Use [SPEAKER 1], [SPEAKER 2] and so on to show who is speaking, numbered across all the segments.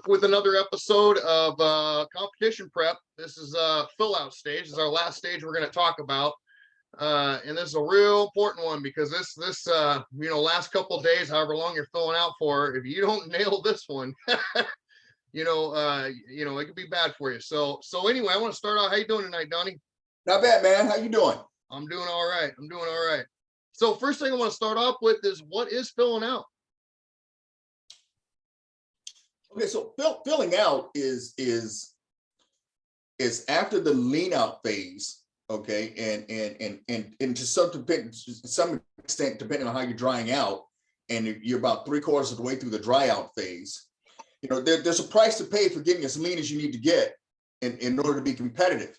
[SPEAKER 1] with another episode of competition prep. This is fill out stage. This is our last stage we're going to talk about. And this is a real important one because this last couple of days, however long you're filling out for, if you don't nail this one, it could be bad for you. So anyway, I want to start out. How you doing tonight, Donnie?
[SPEAKER 2] Not bad, man. How you doing?
[SPEAKER 1] I'm doing all right. So first thing I want to start off with is, what is filling out?
[SPEAKER 2] Okay, so filling out is after the lean out phase, okay, and to some extent, depending on how you're drying out, and you're about 3/4 of the way through the dry out phase. There's a price to pay for getting as lean as you need to get in order to be competitive,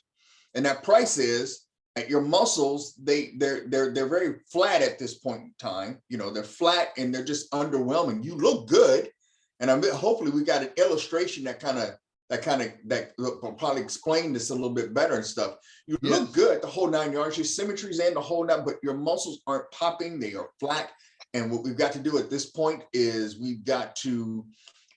[SPEAKER 2] and that price is your muscles. They're very flat at this point in time. They're flat and they're just underwhelming. You look good. And hopefully we got an illustration that will probably explain this a little bit better and stuff. You look good, the whole 9 yards, your symmetry's in the whole 9, but your muscles aren't popping, they are flat. And what we've got to do at this point is we've got to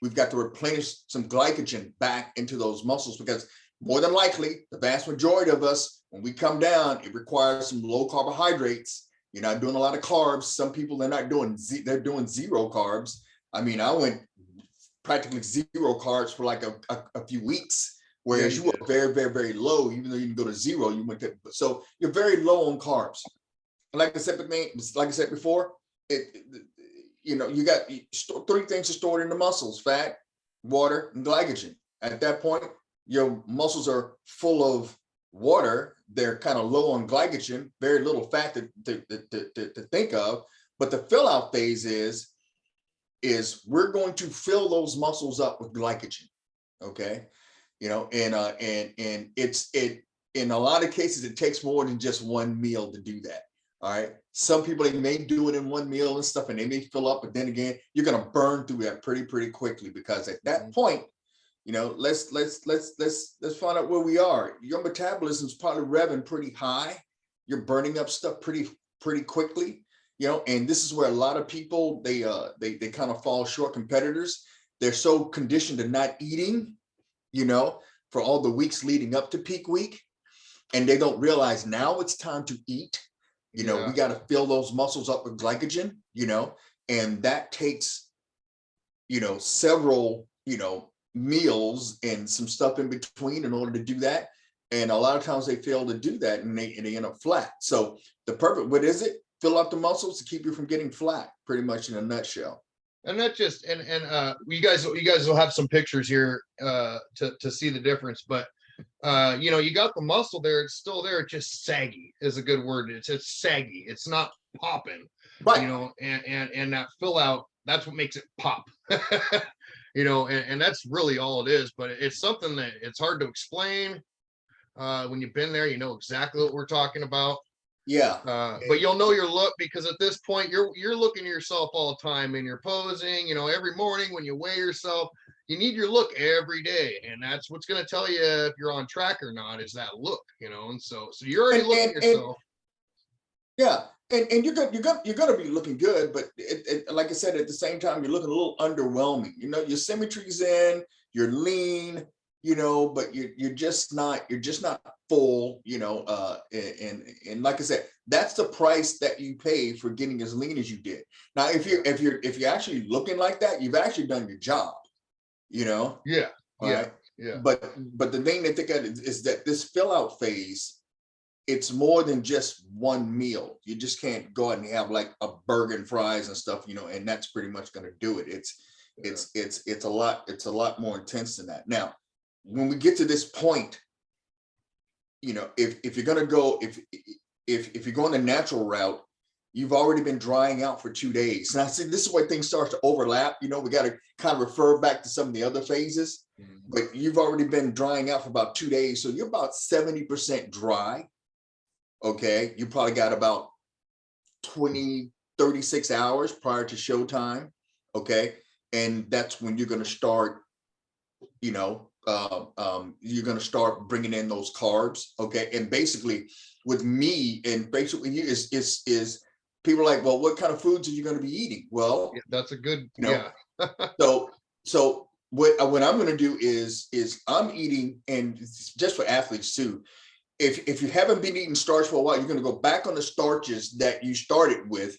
[SPEAKER 2] replenish some glycogen back into those muscles, because more than likely, the vast majority of us, when we come down, it requires some low carbohydrates. You're not doing a lot of carbs. Some people, they're doing zero carbs. I mean, I went practically zero carbs for like a few weeks, whereas you were very, very, very low. Even though you can go to zero, you went to, so you're very low on carbs. Like I said before, you got 3 things are stored in the muscles: fat, water, and glycogen. At that point, your muscles are full of water. They're kind of low on glycogen, very little fat to think of. But the fill out phase is we're going to fill those muscles up with glycogen, okay? And it's in a lot of cases, it takes more than just one meal to do that. All right. Some people, they may do it in one meal and stuff, and they may fill up, but then again, you're going to burn through that pretty quickly, because at that point, let's find out where we are. Your metabolism's probably revving pretty high. You're burning up stuff pretty quickly. And this is where a lot of people, they kind of fall short. Competitors, they're so conditioned to not eating, for all the weeks leading up to peak week, and they don't realize now it's time to eat. We got to fill those muscles up with glycogen, and that takes, several, meals and some stuff in between in order to do that. And a lot of times they fail to do that, and they end up flat. So what is it? Fill up the muscles to keep you from getting flat, pretty much in a nutshell.
[SPEAKER 1] And that just you guys will have some pictures here to see the difference. But you got the muscle there; it's still there. It's just saggy is a good word. It's saggy. It's not popping,
[SPEAKER 2] right?
[SPEAKER 1] And that fill out, that's what makes it pop. And that's really all it is. But it's something that it's hard to explain. When you've been there, you know exactly what we're talking about.
[SPEAKER 2] Yeah.
[SPEAKER 1] But you'll know your look, because at this point you're looking at yourself all the time, and you're posing, every morning when you weigh yourself. You need your look every day, and that's what's going to tell you if you're on track or not, is that look, and so you're already looking at yourself.
[SPEAKER 2] And you're going to be looking good, but like I said, at the same time, you're looking a little underwhelming. Your symmetry's in, you're lean, but you're just not full, and like I said, that's the price that you pay for getting as lean as you did. Now, if you're actually looking like that, you've actually done your job,
[SPEAKER 1] Right?
[SPEAKER 2] But the thing to think of is that this fill out phase, it's more than just one meal. You just can't go out and have like a burger and fries and stuff, and that's pretty much going to do it. It's a lot more intense than that. Now, when we get to this point, if you're going to go, if you're going the natural route, you've already been drying out for 2 days. And I see this is where things start to overlap. We got to kind of refer back to some of the other phases, but you've already been drying out for about 2 days. So you're about 70% dry. Okay. You probably got about 36 hours prior to showtime. Okay. And that's when you're going to start, you're going to start bringing in those carbs. Okay. And basically with me, and basically you is people are like, well, what kind of foods are you going to be eating? Well,
[SPEAKER 1] that's a good,
[SPEAKER 2] so what I'm going to do is I'm eating, and it's just for athletes too. If you haven't been eating starch for a while, you're going to go back on the starches that you started with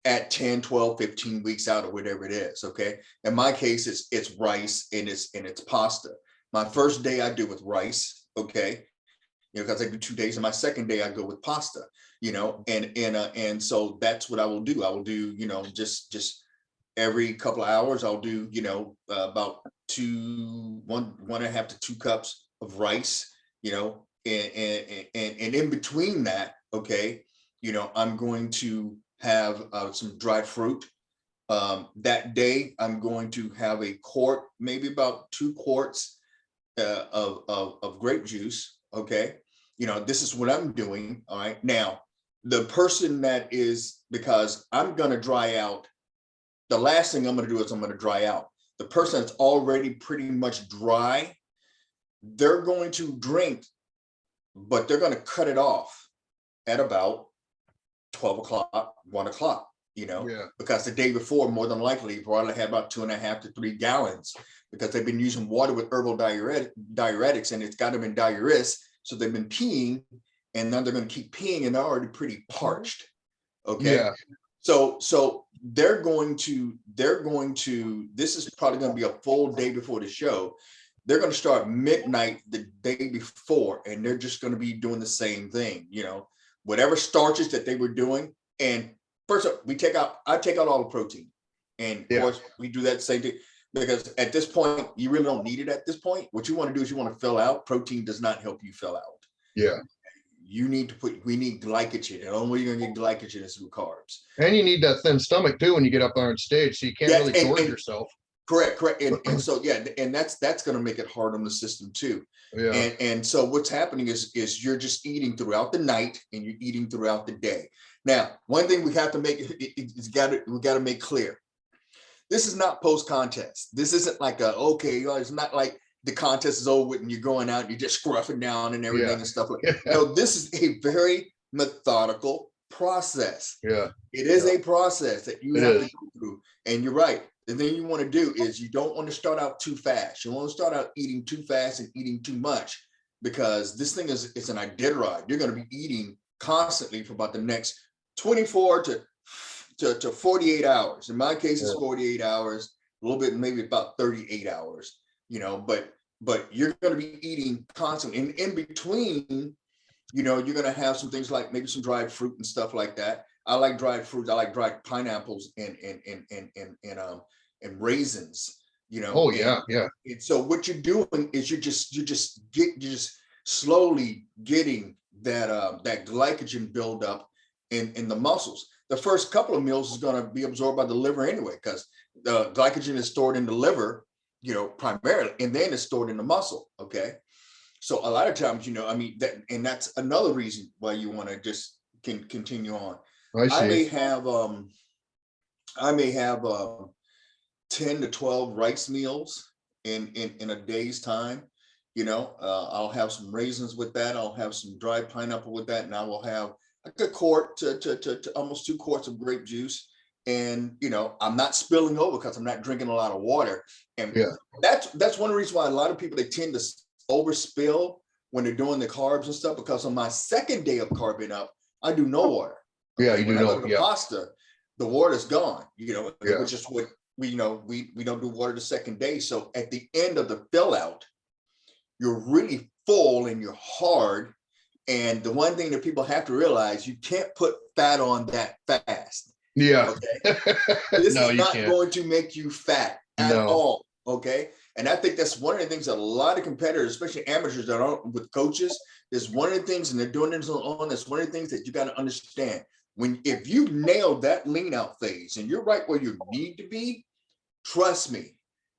[SPEAKER 2] at 10, 12, 15 weeks out, or whatever it is. Okay. In my case, it's rice and it's pasta. My first day I do with rice. Okay. Because I do 2 days, and my second day I go with pasta, and so that's what I will do. I will do, just every couple of hours, I'll do, about 1.5 to 2 cups of rice, and in between that, okay, I'm going to have some dried fruit. That day, I'm going to have a quart, maybe about 2 quarts of grape juice. Okay. This is what I'm doing. All right. Now, the person that is, because I'm going to dry out, the last thing I'm going to do is I'm going to dry out. The person that's already pretty much dry, they're going to drink, but they're going to cut it off at about 12 o'clock, 1 o'clock, because the day before, more than likely, you probably had about 2.5 to 3 gallons, because they've been using water with herbal diuretics, and it's got them in diuresis. So they've been peeing, and now they're going to keep peeing, and they're already pretty parched. Okay. Yeah. So they're going to, this is probably going to be a full day before the show. They're going to start midnight the day before, and they're just going to be doing the same thing, whatever starches that they were doing. And first up, I take out all the protein. And of course, we do that same thing, because at this point, you really don't need it at this point. What you want to do is you want to fill out. Protein does not help you fill out.
[SPEAKER 1] Yeah.
[SPEAKER 2] We need glycogen. And the only way you're going to get glycogen is through carbs.
[SPEAKER 1] And you need that thin stomach too when you get up there on stage, so you can't really gorge yourself.
[SPEAKER 2] Correct. And so, and that's going to make it hard on the system too. Yeah. And so what's happening is you're just eating throughout the night, and you're eating throughout the day. Now, one thing we have to make, we got to make clear. This is not post-contest. This isn't like it's not like the contest is over with and you're going out and you're just scruffing down and everything and stuff like that. No, this is a very methodical process. Yeah. It is a process that you have to go through. And you're right. The thing you want to do is you don't want to start out too fast. You don't want to start out eating too fast and eating too much, because this thing it's an Iditarod. You're going to be eating constantly for about the next 24 to 48 hours. In my case, it's 48 hours, a little bit, maybe about 38 hours, but you're going to be eating constantly. And in between, you're going to have some things like maybe some dried fruit and stuff like that. I like dried fruits. I like dried pineapples and raisins,
[SPEAKER 1] Oh yeah.
[SPEAKER 2] And so what you're doing is you're just slowly getting that glycogen buildup in the muscles. The first couple of meals is going to be absorbed by the liver anyway, because the glycogen is stored in the liver, primarily, and then it's stored in the muscle. Okay. So a lot of times, that's another reason why you want to just continue on. I may have 10 to 12 rice meals in a day's time. I'll have some raisins with that. I'll have some dried pineapple with that, and I will have like a quart to almost 2 quarts of grape juice. And I'm not spilling over because I'm not drinking a lot of water. And that's one reason why a lot of people, they tend to overspill when they're doing the carbs and stuff, because on my second day of carbing up, I do no water.
[SPEAKER 1] Yeah, you do know.
[SPEAKER 2] The pasta, the water's gone. Which is what we don't do water the second day. So at the end of the fill out, you're really full and you're hard. And the one thing that people have to realize, you can't put fat on that fast.
[SPEAKER 1] Yeah.
[SPEAKER 2] Okay. This is not going to make you fat at all. Okay. And I think that's one of the things that a lot of competitors, especially amateurs that aren't with coaches, is one of the things, and they're doing this on, that's one of the things that you got to understand. If you nail that lean out phase and you're right where you need to be, trust me,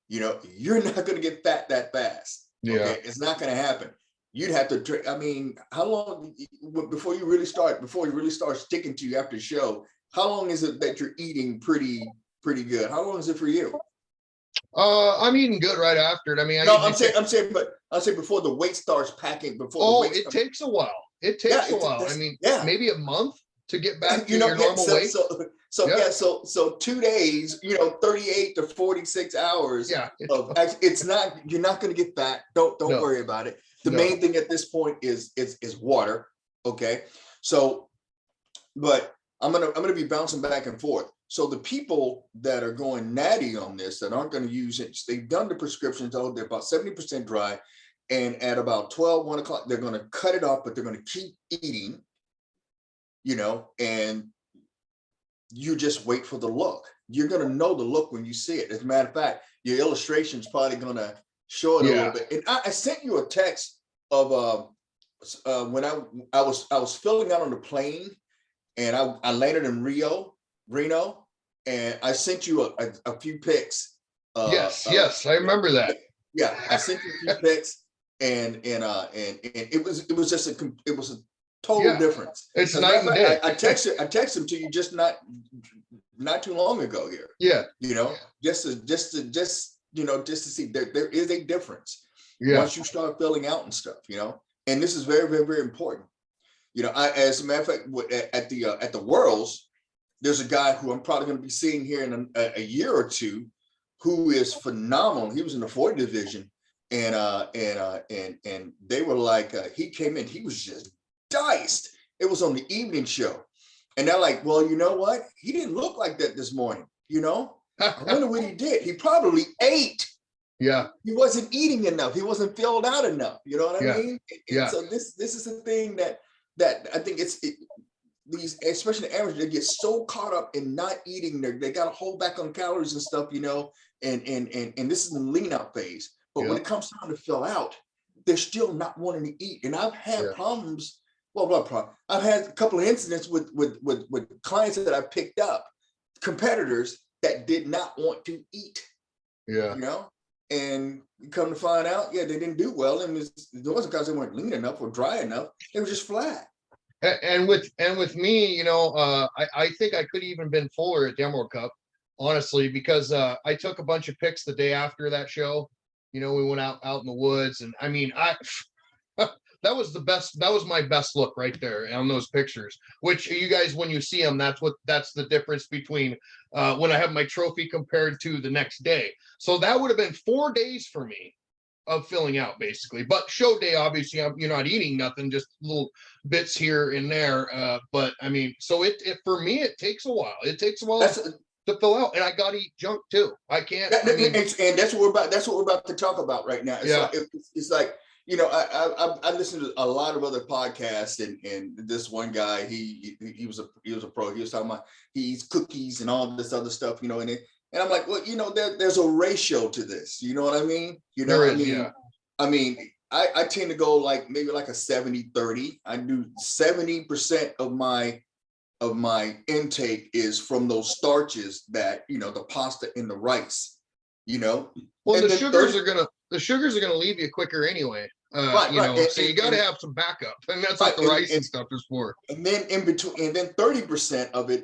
[SPEAKER 2] you're not going to get fat that fast.
[SPEAKER 1] Yeah.
[SPEAKER 2] Okay? It's not going to happen. You'd have to, how long before you really start sticking to you after the show, how long is it that you're eating pretty good? How long is it for you?
[SPEAKER 1] I'm eating good right after it.
[SPEAKER 2] I'm saying before the weight starts packing,
[SPEAKER 1] it takes a while. Maybe a month. to get back to
[SPEAKER 2] You know,
[SPEAKER 1] your
[SPEAKER 2] yeah,
[SPEAKER 1] normal weight? Yeah.
[SPEAKER 2] so 2 days, 38 to 46 hours
[SPEAKER 1] Yeah.
[SPEAKER 2] of it's not, you're not going to get fat. Don't
[SPEAKER 1] No.
[SPEAKER 2] worry about it. The
[SPEAKER 1] No.
[SPEAKER 2] main thing at this point is water. Okay. So, but I'm gonna be bouncing back and forth. So the people that are going natty on this, that aren't going to use it, they've done the prescriptions. Oh, they're about 70% dry, and at about 12, 1 o'clock, they're going to cut it off, but they're going to keep eating. And you just wait for the look. You're going to know the look when you see it. As a matter of fact, your illustration is probably going to show it a little bit. And I sent you a text of when I was filling out on the plane, and I landed in Reno, and I sent you a few pics.
[SPEAKER 1] Yes, I remember that.
[SPEAKER 2] Yeah, I sent you a few pics, and it was just it was a total difference.
[SPEAKER 1] It's night and day.
[SPEAKER 2] I texted them to you just not too long ago here.
[SPEAKER 1] Yeah.
[SPEAKER 2] Just to see there is a difference once you start filling out and stuff. And this is very, very, very important. As a matter of fact, at the Worlds, there's a guy who I'm probably going to be seeing here in a year or two, who is phenomenal. He was in the 40 division, and they were like, he came in, he was just diced. It was on the evening show, and they're like, well, you know what? He didn't look like that this morning. I wonder what he did. He probably ate.
[SPEAKER 1] Yeah.
[SPEAKER 2] He wasn't eating enough. He wasn't filled out enough. You know what I mean?
[SPEAKER 1] Yeah.
[SPEAKER 2] So this is the thing that I think these, especially the average, they get so caught up in not eating. They got to hold back on calories and stuff, and this is the lean out phase. But when it comes time to fill out, they're still not wanting to eat. And I've had problems. Well, I've had a couple of incidents with clients that I picked up, competitors that did not want to eat.
[SPEAKER 1] Yeah.
[SPEAKER 2] And come to find out, they didn't do well. And it wasn't because they weren't lean enough or dry enough. They were just flat.
[SPEAKER 1] And with me, I think I could even been fuller at the Emerald Cup, honestly, because I took a bunch of pics the day after that show. We went out in the woods, and I mean, that was the best. That was my best look right there on those pictures. Which you guys, when you see them, that's the difference between when I have my trophy compared to the next day. So that would have been 4 days for me of filling out, basically. But show day, obviously, you're not eating nothing, just little bits here and there. But I mean, so it for me, it takes a while. It takes a while to fill out, and I got to eat junk too. I can't.
[SPEAKER 2] And that's what we're about. That's what we're about to talk about right now. It's like I listened to a lot of other podcasts, and this one guy, he was a pro. He was talking about he eats cookies and all this other stuff, and I'm like, well, there's a ratio to this. You know what I mean? I mean, I tend to go maybe like a 70-30. I do 70% of my intake is from those starches that, the pasta and the rice, Well,
[SPEAKER 1] and the sugars are gonna leave you quicker anyway. Right. So you got to have some backup, and that's what the rice and stuff is for.
[SPEAKER 2] And then 30% of it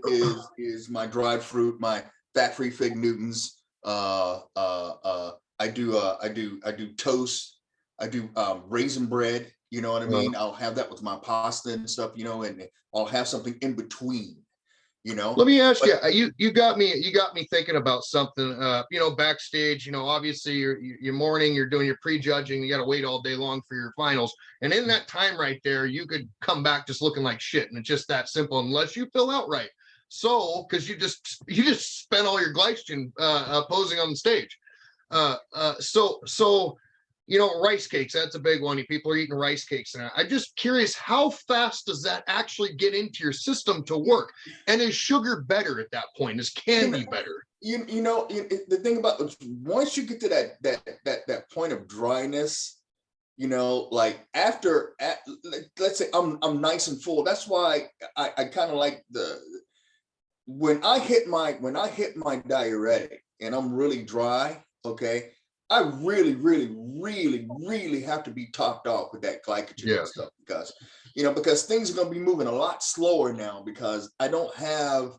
[SPEAKER 2] is my dried fruit, my fat-free fig Newtons. I do toast. I do raisin bread. You know what I mean? I'll have that with my pasta and stuff. And I'll have something in between.
[SPEAKER 1] Let me ask you. You got me thinking about something. Backstage. Obviously you're morning. You're doing your prejudging. You got to wait all day long for your finals. And in that time right there, you could come back just looking like shit. And it's just that simple, unless you fill out right. So, because you just spent all your glycogen posing on the stage. So rice cakes, that's a big one. People are eating rice cakes. And I'm just curious, how fast does that actually get into your system to work? And is sugar better at that point? Is candy better?
[SPEAKER 2] The thing about, once you get to that point of dryness, after let's say I'm nice and full. That's why I kind of like when I hit my diuretic and I'm really dry, okay, I really, really, really, really have to be topped off with that glycogen and stuff, because things are going to be moving a lot slower now, because I don't have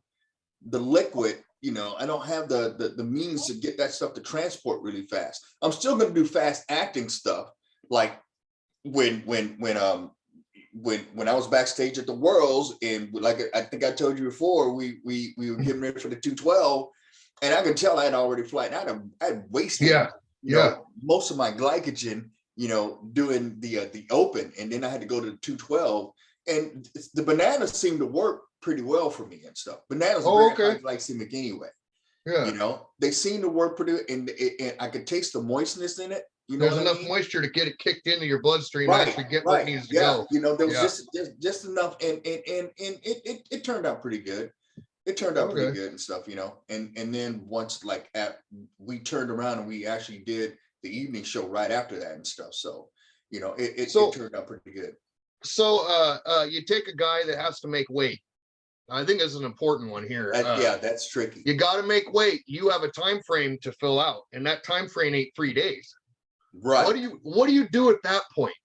[SPEAKER 2] the liquid, I don't have the means to get that stuff to transport really fast. I'm still going to do fast acting stuff, like when when I was backstage at the Worlds, and like I think I told you before, we were getting ready for the 212, and I could tell I had already flattened. I had wasted, most of my glycogen, doing the open, and then I had to go to the 212, and the bananas seemed to work pretty well for me and stuff. Bananas are very high glycemic anyway.
[SPEAKER 1] Yeah.
[SPEAKER 2] They seem to work pretty, and I could taste the moistness in it.
[SPEAKER 1] There's enough moisture to get it kicked into your bloodstream and actually get what needs to
[SPEAKER 2] go. There was just enough, and it turned out pretty good. It turned out pretty good and stuff, and then once we turned around and we actually did the evening show right after that and stuff. So, it turned out pretty good.
[SPEAKER 1] So you take a guy that has to make weight. I think this is an important one here.
[SPEAKER 2] That's tricky.
[SPEAKER 1] You got to make weight. You have a time frame to fill out, and that time frame ain't 3 days.
[SPEAKER 2] Right.
[SPEAKER 1] What do you do at that point?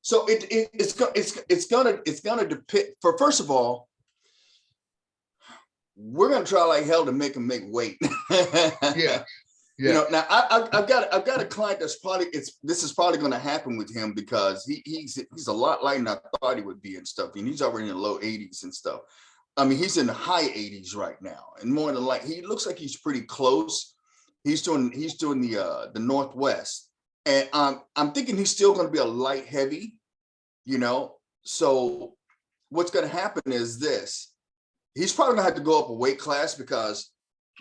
[SPEAKER 2] So it's gonna depend. First of all, we're gonna try like hell to make him make weight.
[SPEAKER 1] Yeah.
[SPEAKER 2] Now I've got a client that's this is probably going to happen with him because he's a lot lighter than I thought he would be and stuff, and he's already in the low 80s and stuff. I mean, he's in the high 80s right now, and more than he looks like he's pretty close. He's doing the Northwest, and I'm thinking he's still going to be a light heavy, So what's going to happen is this: he's probably going to have to go up a weight class because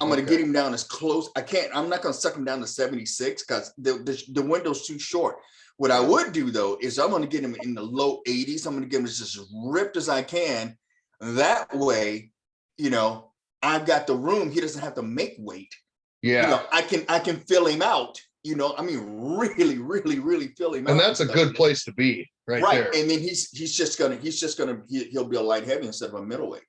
[SPEAKER 2] I'm going to get him down as close. I'm not going to suck him down to 76 because the window's too short. What I would do though, is I'm going to get him in the low 80s. I'm going to get him as just ripped as I can. That way, I've got the room. He doesn't have to make weight.
[SPEAKER 1] Yeah.
[SPEAKER 2] I can fill him out, I mean, really, really, really fill him out.
[SPEAKER 1] And that's a good place to be right there.
[SPEAKER 2] And then he'll be a light heavy instead of a middleweight.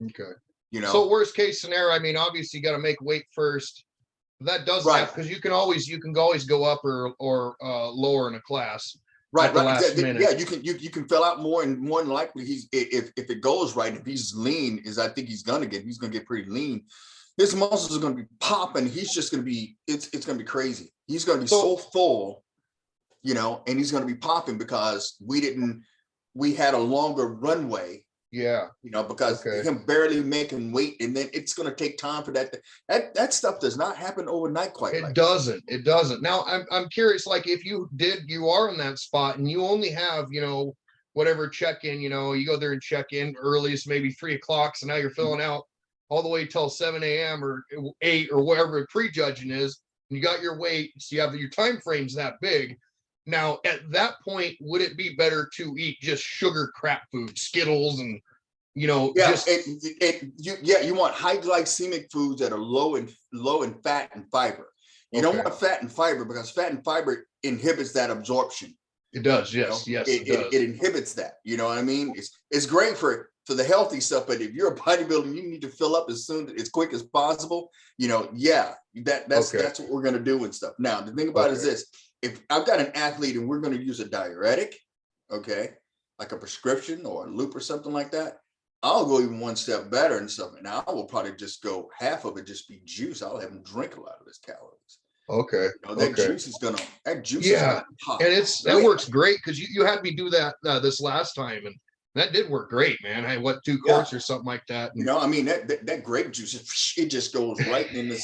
[SPEAKER 1] Okay. So worst case scenario, I mean, obviously you got to make weight first. That doesn't happen because you can always go up or lower in a class.
[SPEAKER 2] Right.
[SPEAKER 1] Yeah,
[SPEAKER 2] you can fill out more, and more than likely if it goes right, if he's lean, he's gonna get pretty lean. His muscles are gonna be popping. He's just gonna be it's gonna be crazy. He's gonna be so full, and he's gonna be popping because we had a longer runway.
[SPEAKER 1] Yeah.
[SPEAKER 2] Because him barely making weight, and then it's going to take time for that. That stuff does not happen overnight quite.
[SPEAKER 1] It doesn't. Now I'm curious, like if you are in that spot and you only have, whatever check-in, you go there and check in earliest, maybe 3 o'clock. So now you're filling out all the way till 7 a.m. or 8 or whatever pre-judging is. And you got your weight. So you have your time frames that big. Now, at that point, would it be better to eat just sugar crap food, Skittles, and you want
[SPEAKER 2] high glycemic foods that are low in fat and fiber. You don't want fat and fiber because fat and fiber inhibits that absorption.
[SPEAKER 1] It does, yes,
[SPEAKER 2] it inhibits that. You know what I mean? It's great for the healthy stuff, but if you're a bodybuilder, you need to fill up as quick as possible. That's what we're gonna do and stuff. Now, the thing about it is this. If I've got an athlete and we're going to use a diuretic, like a prescription or a loop or something like that, I'll go even one step better and stuff. And I will probably just go half of it, just be juice. I'll have him drink a lot of his calories.
[SPEAKER 1] Okay.
[SPEAKER 2] Juice is gonna pop.
[SPEAKER 1] And that works great because you had me do that this last time, and that did work great, man. I had 2 quarts or something like that. And,
[SPEAKER 2] I mean that grape juice, it just goes right in the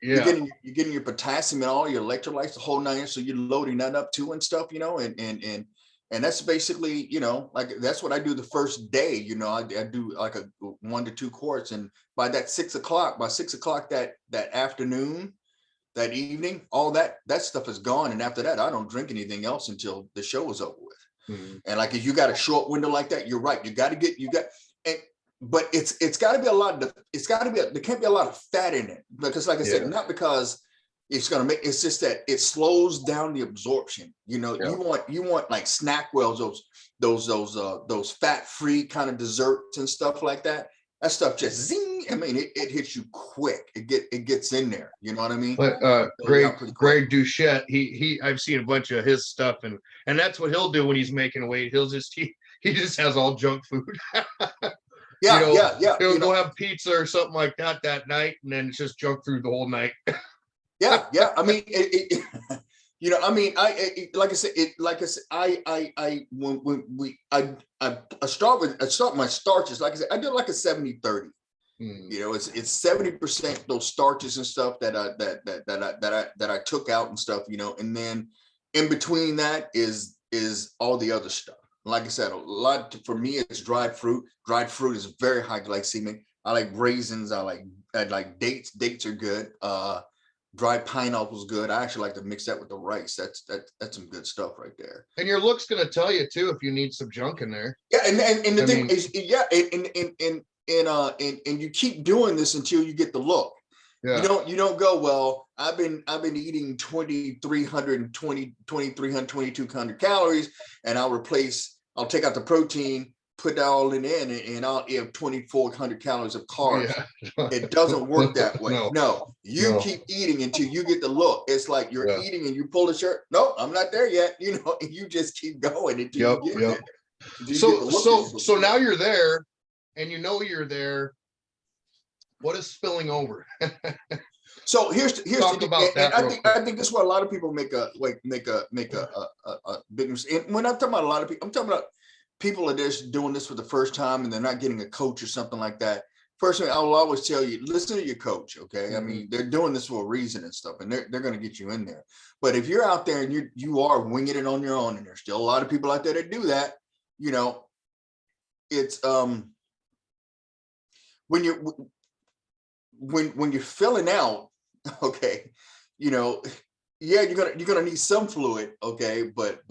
[SPEAKER 2] you're getting your potassium and all your electrolytes, the whole 9, so you're loading that up too and stuff, and that's basically, that's what I do the first day. I do like a 1 to 2 quarts, and by 6 o'clock that afternoon, that evening, all that stuff is gone, and after that, I don't drink anything else until the show is over with. Mm-hmm. And like if you got a short window like that, you're right. But it's got to be a lot of there can't be a lot of fat in it because, like I said, not because it's just that it slows down the absorption. You want like Snackwells, those fat-free kind of desserts and stuff like that. That stuff just zing. I mean, it hits you quick. It gets in there. You know what I mean?
[SPEAKER 1] But Greg Duchette, he I've seen a bunch of his stuff, and that's what he'll do when he's making weight. He just has all junk food. He'll go have pizza or something like that night, and then it's just junk food the whole night.
[SPEAKER 2] Yeah. I mean, You know, I mean, like I said, I start my starches. Like I said, I did like a 70-30. You know, it's 70% those starches and stuff that I took out and stuff, you know, and then in between that is all the other stuff. Like I said, a lot for me it's dried fruit. Dried fruit is very high glycemic. I like raisins. I like dates. Dates are good. Dried pineapple's good. I actually like to mix that with the rice. That's some good stuff right there.
[SPEAKER 1] And your look's gonna tell you too if you need some junk in there.
[SPEAKER 2] Yeah, and the thing is, yeah, and you keep doing this until you get the look.
[SPEAKER 1] Yeah.
[SPEAKER 2] You don't go, well, I've been eating 2,200 calories, and I'll take out the protein, put that all in, and I'll have 2,400 calories of carbs. Yeah. It doesn't work that way. No, you keep eating until you get the look. It's like you're eating and you pull the shirt. No, I'm not there yet. You know, and you just keep going until you get there.
[SPEAKER 1] So now you're there, and you know you're there. What is spilling over?
[SPEAKER 2] So here's
[SPEAKER 1] Talk about that.
[SPEAKER 2] I think this is where a lot of people make a big mistake. And when I'm talking about a lot of people, I'm talking about people are just doing this for the first time and they're not getting a coach or something like that. First thing I will always tell you, listen to your coach. Okay. I mean, they're doing this for a reason and stuff, and they're going to get you in there. But if you're out there and you are winging it on your own, and there's still a lot of people out there that do that, you know, it's when you're filling out, okay, you know, yeah, you're gonna need some fluid, okay, but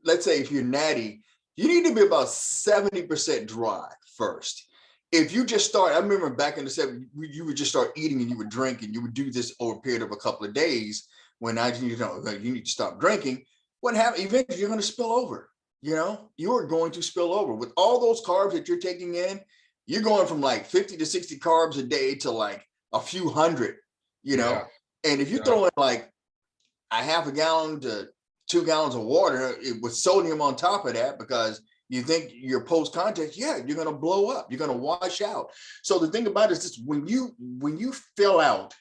[SPEAKER 2] let's say if you're natty, you need to be about 70% dry first. If you just start, I remember back in the 70s, you would just start eating and you would drink, and you would do this over a period of a couple of days. When you need to stop drinking, what happens? Eventually, you're going to spill over. You know, you are going to spill over with all those carbs that you're taking in. You're going from like 50 to 60 carbs a day to like a few hundred. You know, and if you throw in like a half a gallon to 2 gallons of water with sodium on top of that, because you think you're post contact, you're going to blow up. You're going to wash out. So the thing about it is this: when you fill out,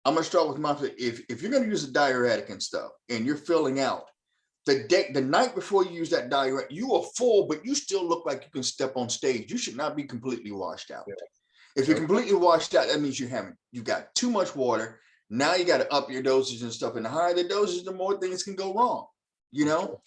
[SPEAKER 2] I'm going to start with if you're going to use a diuretic and stuff, and you're filling out, the night before you use that diuretic, you are full, but you still look like you can step on stage. You should not be completely washed out. If you're completely washed out, that means you've got too much water. Now you got to up your dosage and stuff. And the higher the dosage, the more things can go wrong, you know?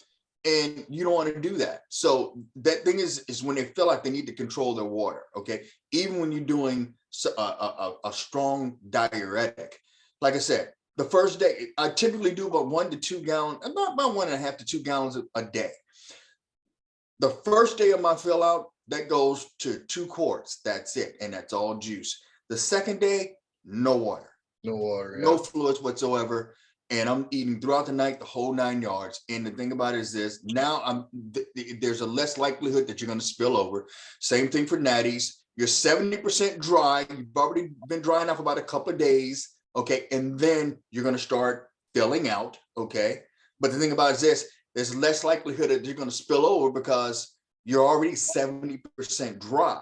[SPEAKER 2] And you don't want to do that. So that thing is when they feel like they need to control their water, okay? Even when you're doing a strong diuretic. Like I said, the first day, I typically do about 1 to 2 gallons, about 1.5 to 2 gallons a day. The first day of my fill out, that goes to 2 quarts. That's it. And that's all juice. The second day, no water. No fluids whatsoever. And I'm eating throughout the night, the whole 9 yards. And the thing about it is this: now there's a less likelihood that you're going to spill over. Same thing for natties. You're 70% dry. You've already been drying off about a couple of days. Okay. And then you're going to start filling out. Okay. But the thing about it is this: there's less likelihood that you're going to spill over because you're already 70% dry.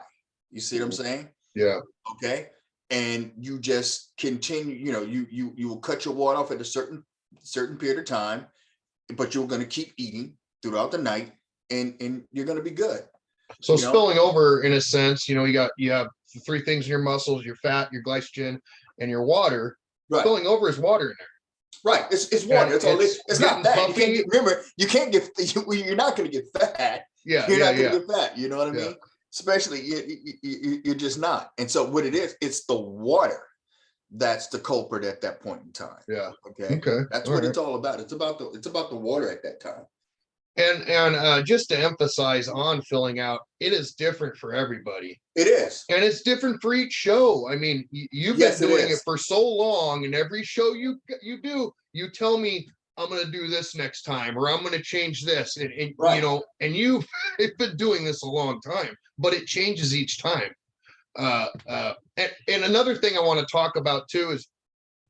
[SPEAKER 2] You see what I'm saying?
[SPEAKER 1] Yeah.
[SPEAKER 2] Okay. And you just continue, you know, you will cut your water off at a certain period of time, but you're going to keep eating throughout the night, and you're going to be good.
[SPEAKER 1] So spilling over, in a sense, you know, you have 3 things in your muscles: your fat, your glycogen, and your water. Right. Spilling over is water in there.
[SPEAKER 2] Right. It's water. It's not fat. You're not going to get fat.
[SPEAKER 1] Yeah.
[SPEAKER 2] You're not going to get fat. You know what I mean? Especially you're just not. And so what it is, it's the water that's the culprit at that point in time.
[SPEAKER 1] Yeah.
[SPEAKER 2] Okay. That's what it's all about. It's about the water at that time.
[SPEAKER 1] And just to emphasize on filling out, it is different for everybody.
[SPEAKER 2] It is.
[SPEAKER 1] And it's different for each show. I mean, you've been doing it for so long, and every show you do, you tell me, I'm going to do this next time, or I'm going to change this. And you know, and you've been doing this a long time, but it changes each time. And another thing I want to talk about too is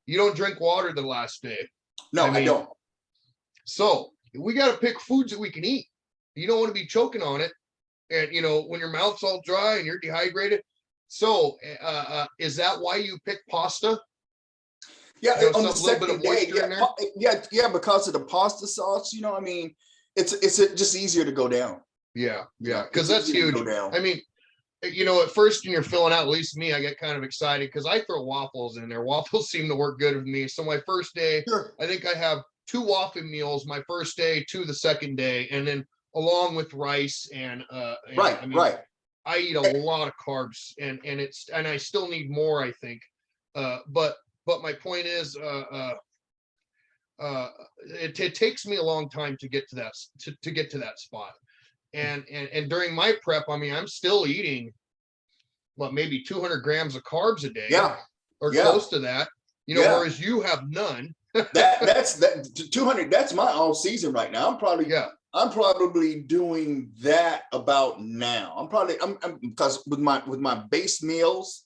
[SPEAKER 1] you don't drink water the last day.
[SPEAKER 2] No, I don't.
[SPEAKER 1] So we got to pick foods that we can eat. You don't want to be choking on it. And, you know, when your mouth's all dry and you're dehydrated. So is that why you pick pasta?
[SPEAKER 2] Yeah,
[SPEAKER 1] You know,
[SPEAKER 2] on the
[SPEAKER 1] some little bit
[SPEAKER 2] second
[SPEAKER 1] of
[SPEAKER 2] day,
[SPEAKER 1] moisture in there.
[SPEAKER 2] yeah, because of the pasta sauce, I mean, it's just easier to go down.
[SPEAKER 1] Yeah, yeah, because
[SPEAKER 2] It's
[SPEAKER 1] that's
[SPEAKER 2] easier to
[SPEAKER 1] huge.
[SPEAKER 2] go down.
[SPEAKER 1] I mean, you know, at first when you're filling out, at least me, I get kind of excited because I throw waffles in there. Waffles seem to work good with me. So my first day,
[SPEAKER 2] Sure.
[SPEAKER 1] I think I have 2 waffle meals my first day, 2 the second day, and then along with rice and
[SPEAKER 2] Right,
[SPEAKER 1] I mean,
[SPEAKER 2] right.
[SPEAKER 1] I eat a lot of carbs and I still need more, I think. But my point is, it takes me a long time to get to that to get to that spot. And during my prep, I mean, I'm still eating what, maybe 200 grams of carbs a day
[SPEAKER 2] Yeah,
[SPEAKER 1] or
[SPEAKER 2] yeah,
[SPEAKER 1] close to that, you know,
[SPEAKER 2] yeah.
[SPEAKER 1] whereas you have none.
[SPEAKER 2] That 200. That's my all season right now.
[SPEAKER 1] Yeah,
[SPEAKER 2] I'm probably doing that about now. I'm because with my base meals,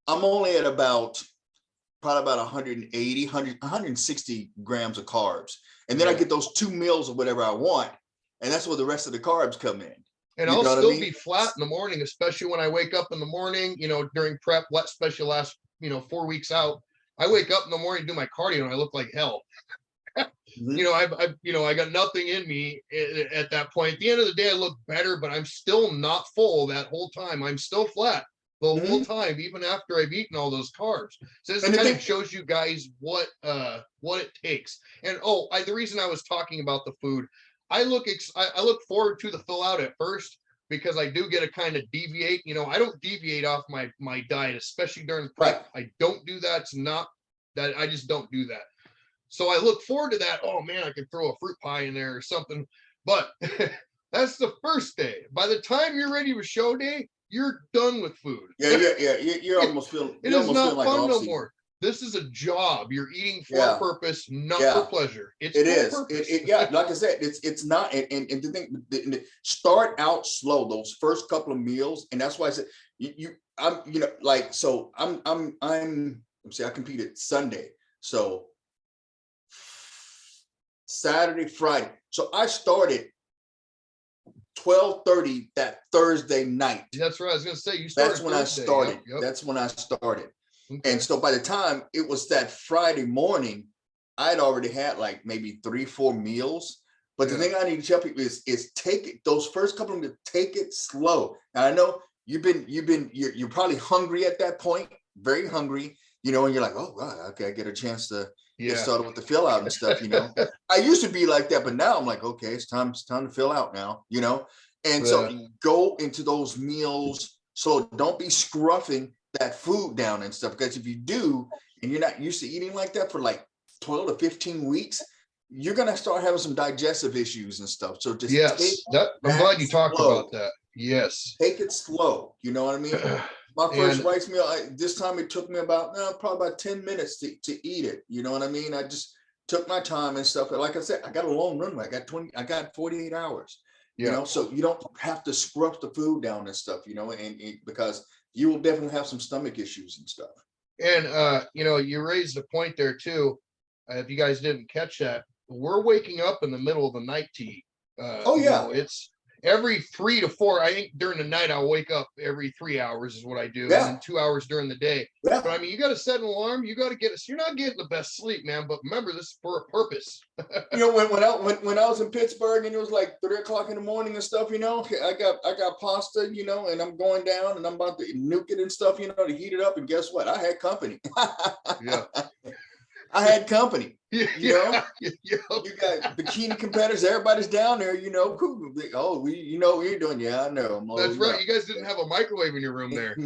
[SPEAKER 2] I'm only at probably about 180, 160 grams of carbs. And then I
[SPEAKER 1] yeah.
[SPEAKER 2] get those 2 meals or whatever I want. And that's where the rest of the carbs come in.
[SPEAKER 1] And
[SPEAKER 2] You
[SPEAKER 1] I'll
[SPEAKER 2] know what I
[SPEAKER 1] still
[SPEAKER 2] mean?
[SPEAKER 1] be flat in the morning, especially when I wake up in the morning, you know, during prep, especially last, 4 weeks out. I wake up in the morning, do my cardio, and I look like hell.
[SPEAKER 2] Mhm.
[SPEAKER 1] I got nothing in me at that point. At the end of the day, I look better, but I'm still not full that whole time. I'm still flat the whole
[SPEAKER 2] Mhm.
[SPEAKER 1] time, even after I've eaten all those carbs. So this
[SPEAKER 2] And the
[SPEAKER 1] kind
[SPEAKER 2] thing,
[SPEAKER 1] of shows you guys what it takes. And the reason I was talking about the food, I look forward to the fill out at first because I do get to kind of deviate. You know, I don't deviate off my diet, especially during
[SPEAKER 2] right.
[SPEAKER 1] prep. I don't do that. It's not that I just don't do that. So I look forward to that. Oh man, I could throw a fruit pie in there or something. But that's the first day. By the time you're ready for show day, you're done with food.
[SPEAKER 2] Yeah. You're almost feeling,
[SPEAKER 1] It is not
[SPEAKER 2] like
[SPEAKER 1] fun
[SPEAKER 2] off
[SPEAKER 1] no
[SPEAKER 2] season.
[SPEAKER 1] more. This is a job. You're eating for a
[SPEAKER 2] Yeah,
[SPEAKER 1] purpose, not for
[SPEAKER 2] yeah.
[SPEAKER 1] pleasure. It's
[SPEAKER 2] It
[SPEAKER 1] for a
[SPEAKER 2] is.
[SPEAKER 1] purpose.
[SPEAKER 2] Yeah, like I said, it's not. And the thing, start out slow. Those first couple of meals, and that's why I said I'm, like, so let me see, I competed Sunday, so Saturday, Friday. So I started 12:30 that Thursday night.
[SPEAKER 1] That's right. I was gonna say you
[SPEAKER 2] That's
[SPEAKER 1] started
[SPEAKER 2] when I
[SPEAKER 1] Thursday.
[SPEAKER 2] started.
[SPEAKER 1] Yep.
[SPEAKER 2] That's when I started.
[SPEAKER 1] Okay.
[SPEAKER 2] And so by the time it was that Friday morning, I'd already had like maybe 3-4 meals. But the
[SPEAKER 1] Yeah.
[SPEAKER 2] thing I need to tell people is take it, those first couple of them, take it slow. And I know you're probably hungry at that point, very hungry, and you're like, oh God, okay, I get a chance to get
[SPEAKER 1] Yeah.
[SPEAKER 2] started with the fill out and stuff. I used to be like that, but now I'm like, okay, it's time to fill out now. And so
[SPEAKER 1] Yeah.
[SPEAKER 2] go into those meals. So don't be scruffing that food down and stuff, because if you do and you're not used to eating like that for like 12 to 15 weeks, you're gonna start having some digestive issues and stuff. So just take
[SPEAKER 1] Yes. I'm
[SPEAKER 2] that
[SPEAKER 1] glad you talked
[SPEAKER 2] slow.
[SPEAKER 1] about that. Yes.
[SPEAKER 2] Take it slow. You know what I mean? My first
[SPEAKER 1] And
[SPEAKER 2] rice meal, this time it took me probably about 10 minutes to eat it. You know what I mean? I just took my time and stuff. Like I said, I got a long runway. I got 48 hours.
[SPEAKER 1] yeah.
[SPEAKER 2] So you don't have to scruff the food down and stuff, and because you will definitely have some stomach issues and stuff.
[SPEAKER 1] And you raised a point there too. If you guys didn't catch that, we're waking up in the middle of the night to eat.
[SPEAKER 2] Oh yeah,
[SPEAKER 1] It's every 3 to 4. I think during the night I'll wake up every 3 hours is what I do, and
[SPEAKER 2] yeah,
[SPEAKER 1] then 2 hours during the day.
[SPEAKER 2] yeah.
[SPEAKER 1] But I mean, you got to set an alarm. You got to get us. You're not getting the best sleep, man. But remember, this is for a purpose.
[SPEAKER 2] When I was in Pittsburgh and it was like 3 o'clock in the morning and stuff, I got pasta, and I'm going down and I'm about to nuke it and stuff, to heat it up. And guess what? I had company.
[SPEAKER 1] Yeah.
[SPEAKER 2] I had company.
[SPEAKER 1] Yeah.
[SPEAKER 2] You
[SPEAKER 1] Yeah.
[SPEAKER 2] got bikini competitors. Everybody's down there. Oh, what you're doing. Yeah, I know. I'm
[SPEAKER 1] That's
[SPEAKER 2] loading
[SPEAKER 1] right.
[SPEAKER 2] up.
[SPEAKER 1] You guys didn't have a microwave in your room there.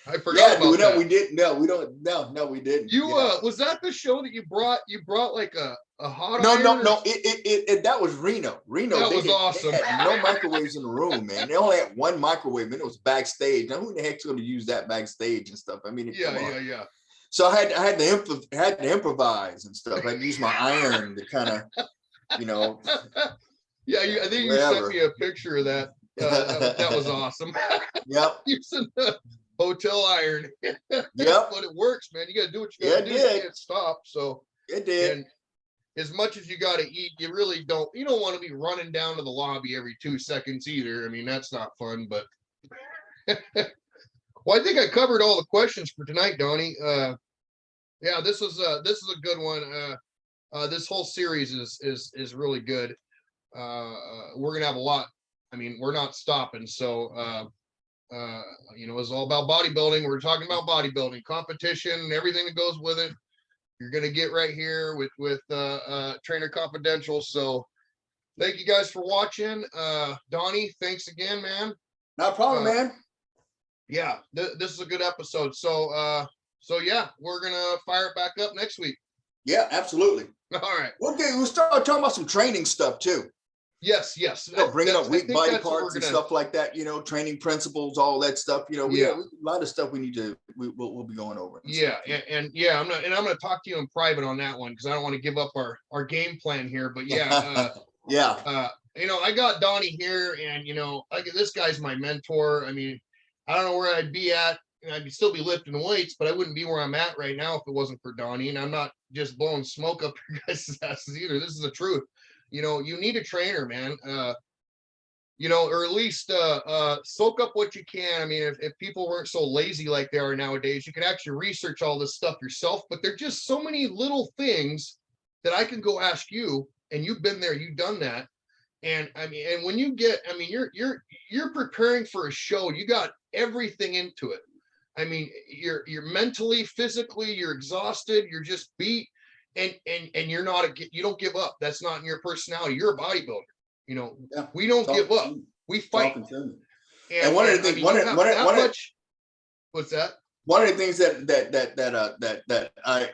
[SPEAKER 1] I forgot
[SPEAKER 2] Yeah,
[SPEAKER 1] about that.
[SPEAKER 2] we didn't. No, we don't. No, we didn't.
[SPEAKER 1] You
[SPEAKER 2] Yeah.
[SPEAKER 1] was that the show that you brought like a hot
[SPEAKER 2] No,
[SPEAKER 1] iron?
[SPEAKER 2] no. It that was Reno.
[SPEAKER 1] That was awesome.
[SPEAKER 2] They had no microwaves in the room, man. They only had one microwave, and it was backstage. Now, who the heck's going to use that backstage and stuff? I mean, come on.
[SPEAKER 1] Yeah.
[SPEAKER 2] So I had to improvise and stuff. I had to use my iron to kind of,
[SPEAKER 1] Yeah, I think you sent
[SPEAKER 2] whatever.
[SPEAKER 1] me a picture of that. That was awesome.
[SPEAKER 2] Yep.
[SPEAKER 1] Using the hotel iron.
[SPEAKER 2] Yep.
[SPEAKER 1] But it works, man. You got to do what you
[SPEAKER 2] Yeah,
[SPEAKER 1] got
[SPEAKER 2] it
[SPEAKER 1] to do.
[SPEAKER 2] did.
[SPEAKER 1] You can't stop. So,
[SPEAKER 2] It did.
[SPEAKER 1] and as much as you got to eat, you really don't. You don't want to be running down to the lobby every 2 seconds either. I mean, that's not fun. But well, I think I covered all the questions for tonight, Donnie. Yeah, this is a good one. This whole series is really good. We're gonna have a lot. I mean, we're not stopping. So it's all about bodybuilding. We're talking about bodybuilding, competition, and everything that goes with it. You're gonna get right here with Trainer Confidential. So thank you guys for watching. Donnie, thanks again, man.
[SPEAKER 2] No problem, man.
[SPEAKER 1] Yeah, this is a good episode. So yeah, we're gonna fire it back up next week.
[SPEAKER 2] Yeah, absolutely.
[SPEAKER 1] All right.
[SPEAKER 2] Okay, we'll start talking about some training stuff too.
[SPEAKER 1] Yes.
[SPEAKER 2] Bringing up weak body parts and stuff like that. Training principles, all that stuff. We have a lot of stuff we'll be going over.
[SPEAKER 1] Yeah, and I'm gonna talk to you in private on that one because I don't want to give up our game plan here. But yeah, I got Donnie here, and this guy's my mentor. I mean, I don't know where I'd be at. I'd still be lifting weights, but I wouldn't be where I'm at right now if it wasn't for Donnie. And I'm not just blowing smoke up your guys' asses either. This is the truth. You need a trainer, man. Or at least soak up what you can. I mean, if people weren't so lazy like they are nowadays, you could actually research all this stuff yourself. But there's just so many little things that I can go ask you, and you've been there, you've done that. And I mean, and when you get, I mean, you're preparing for a show, you got everything into it. I mean, you're mentally, physically, you're exhausted, you're just beat, and you don't give up. That's not in your personality. You're a bodybuilder. We don't give up. We fight.
[SPEAKER 2] And one of the things,
[SPEAKER 1] what's that?
[SPEAKER 2] One of the things that I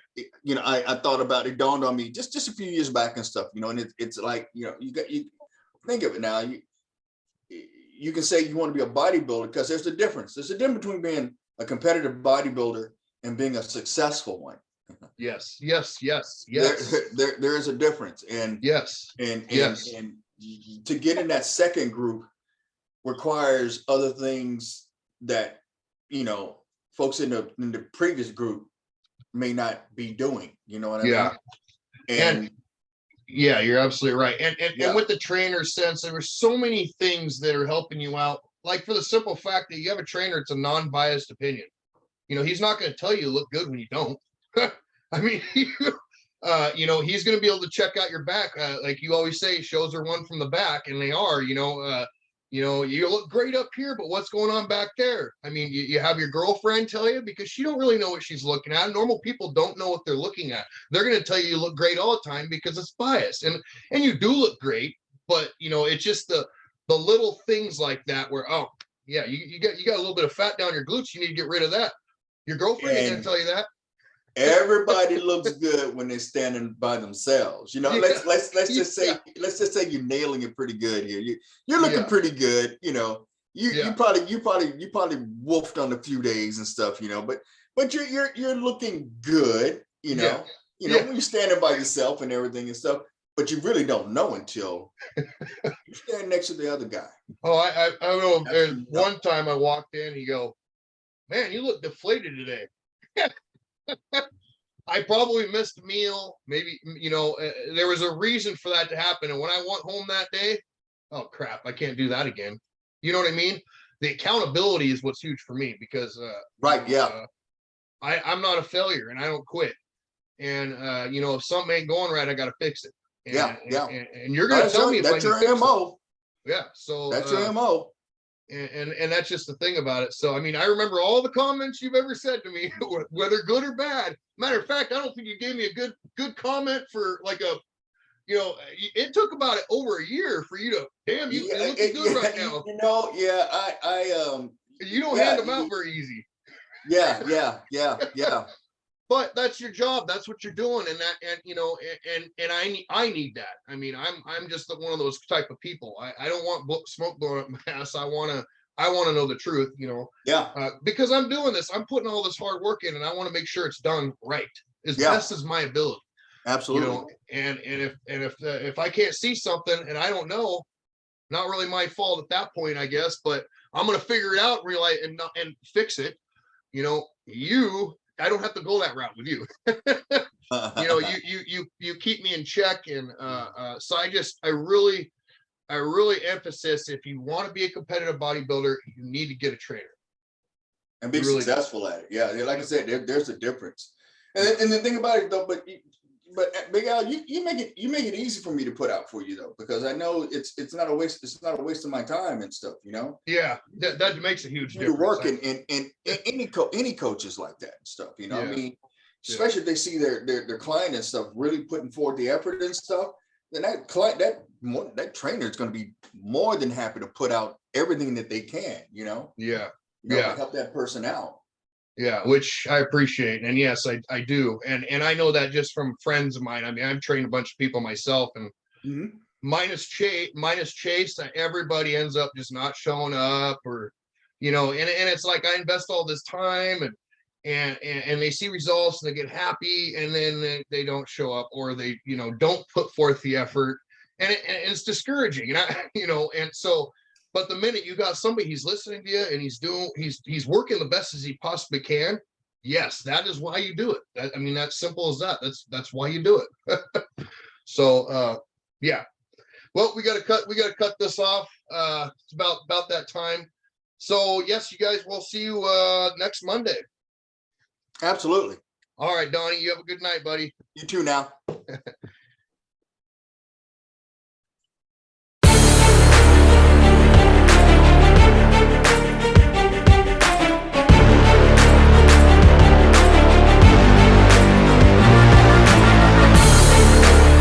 [SPEAKER 2] thought about, it dawned on me just a few years back and stuff, and it's like, you think of it now. You can say you want to be a bodybuilder because there's a difference. There's a difference between being a competitive bodybuilder and being a successful one.
[SPEAKER 1] Yes.
[SPEAKER 2] There is a difference, and to get in that second group requires other things that folks in the previous group may not be doing. You know what I mean?
[SPEAKER 1] And yeah, you're absolutely right. And with the trainer sense, there were so many things that are helping you out. Like, for the simple fact that you have a trainer, it's a non-biased opinion. He's not going to tell you look good when you don't. I mean, he's going to be able to check out your back. Like you always say, shows are won from the back, and they are. You look great up here, but what's going on back there? I mean, you have your girlfriend tell you, because she don't really know what she's looking at. Normal people don't know what they're looking at. They're going to tell you look great all the time because it's biased, and you do look great, but it's just the little things like that where, oh yeah, you got a little bit of fat down your glutes, you need to get rid of that. Your girlfriend ain't going to tell you that.
[SPEAKER 2] Everybody looks good when they're standing by themselves. Let's just say you're nailing it pretty good here. You're looking pretty good. You probably wolfed on a few days and stuff. But you're looking good. When you're standing by yourself and everything and stuff. But you really don't know until you stand next to the other guy.
[SPEAKER 1] Oh, I know. One time I walked in, he go, "Man, you look deflated today." I probably missed a meal. Maybe, there was a reason for that to happen. And when I went home that day, oh crap, I can't do that again. You know what I mean? The accountability is what's huge for me, because I'm not a failure, and I don't quit. And if something ain't going right, I got to fix it. And you're going to tell me if
[SPEAKER 2] that's your MO.
[SPEAKER 1] Yeah. So
[SPEAKER 2] that's your MO.
[SPEAKER 1] And that's just the thing about it. So, I mean, I remember all the comments you've ever said to me, whether good or bad. Matter of fact, I don't think you gave me a good comment for like it took about over a year for you to, damn, you're looking good right now. You don't hand them out very easy.
[SPEAKER 2] Yeah.
[SPEAKER 1] But that's your job. That's what you're doing, and I need that. I mean, I'm just one of those type of people. I don't want smoke blowing up my ass. I want to know the truth. Because I'm doing this. I'm putting all this hard work in, and I want to make sure it's done right as best as my ability.
[SPEAKER 2] Absolutely.
[SPEAKER 1] And if I can't see something and I don't know, not really my fault at that point, I guess. But I'm gonna figure it out, realize, and fix it. I don't have to go that route with you. You keep me in check, and so I really emphasize, if you want to be a competitive bodybuilder, you need to get a trainer
[SPEAKER 2] and be successful at it. Yeah, like I said, there's a difference. And the thing about it though, but Big Al, you make it easy for me to put out for you though, because I know it's not a waste. It's not a waste of my time and stuff, you know.
[SPEAKER 1] Yeah, that makes a huge
[SPEAKER 2] You
[SPEAKER 1] difference.
[SPEAKER 2] work and any coaches like that and stuff, you know.
[SPEAKER 1] Yeah.
[SPEAKER 2] I mean, especially if they see their client and stuff really putting forth the effort and stuff, then that client that trainer is going to be more than happy to put out everything that they can, you know.
[SPEAKER 1] Yeah.
[SPEAKER 2] To
[SPEAKER 1] Yeah.
[SPEAKER 2] help that person out.
[SPEAKER 1] Yeah, which I appreciate. And yes, I do. And I know that just from friends of mine. I mean, I've trained a bunch of people myself, and minus Chase, everybody ends up just not showing up, or, you know, and it's like, I invest all this time and they see results and they get happy, and then they don't show up, or they, you know, don't put forth the effort, and it's discouraging. And you know, and so, but the minute you got somebody, he's listening to you and he's working the best as he possibly can. Yes, that is why you do it. I mean, that's simple as that. That's why you do it. So yeah. Well, we gotta cut this off. It's about that time. So yes, you guys, we'll see you next Monday.
[SPEAKER 2] Absolutely.
[SPEAKER 1] All right, Donnie, you have a good night, buddy.
[SPEAKER 2] You too now.